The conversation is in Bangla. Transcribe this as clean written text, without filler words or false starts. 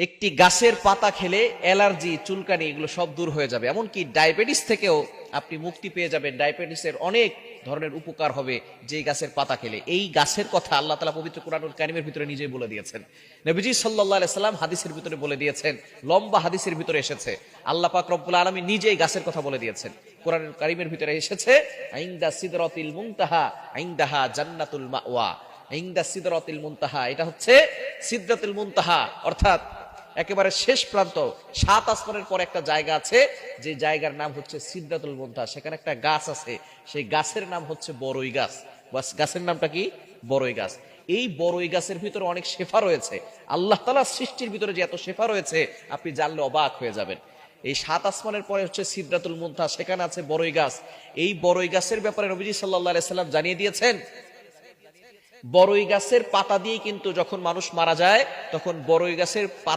একটি গাছের পাতা খেলে অ্যালার্জি, চুলকানি এগুলো সব দূর হয়ে যাবে। এমনকি ডায়াবেটিস থেকেও আপনি মুক্তি পেয়ে যাবেন। ডায়াবেটিসের অনেক ধরনের উপকার হবে যে গাছের পাতা খেলে। এই গাছের কথা আল্লাহ তাআলা পবিত্র কোরআনুল কারীমের ভিতরে নিজেই বলে দিয়েছেন। নবীজি সাল্লাল্লাহু আলাইহি সাল্লাম হাদিসের ভিতরে বলে দিয়েছেন, লম্বা হাদিসের ভিতরে এসেছে আল্লাহ পাক রব্বুল আলামিন নিজেই গাছের কথা বলে দিয়েছেন। কোরআনুল কারীমের ভিতরে এসেছে, আইন্দা সিদরাতিল মুনতাহা আইন্দাহা জান্নাতুল মাওয়া। আইন্দা সিদরাতিল মুনতাহা, এটা হচ্ছে সিদরাতুল মুনতাহা, অর্থাৎ একেবারে শেষ প্রান্ত। 7 আসমানের পর একটা জায়গা আছে, যে জায়গার নাম হচ্ছে সিদরাতুল মুনতাহা। সেখানে একটা গাছ আছে, সেই গাছের নাম হচ্ছে বড়ই গাছ। বাস, গাছের নামটা কি? বড়ই গাছ। এই বড়ই গাছের ভিতরে অনেক শেফা রয়েছে। আল্লাহ তাআলার সৃষ্টির ভিতরে যে এত শেফা রয়েছে, আপনি জানলে অবাক হয়ে যাবেন। এই 7 আসমানের পরে হচ্ছে সিদরাতুল মুনতাহা, সেখানে আছে বড়ই গাছ। এই বড়ই গাছের ব্যাপারে নবীজি সাল্লাল্লাহু আলাইহি সাল্লাম জানিয়ে দিয়েছেন, বড়ই গাছের পাতা দিয়ে কিন্তু যখন মানুষ মারা যায়, তখন বড়ই গাছের পাতা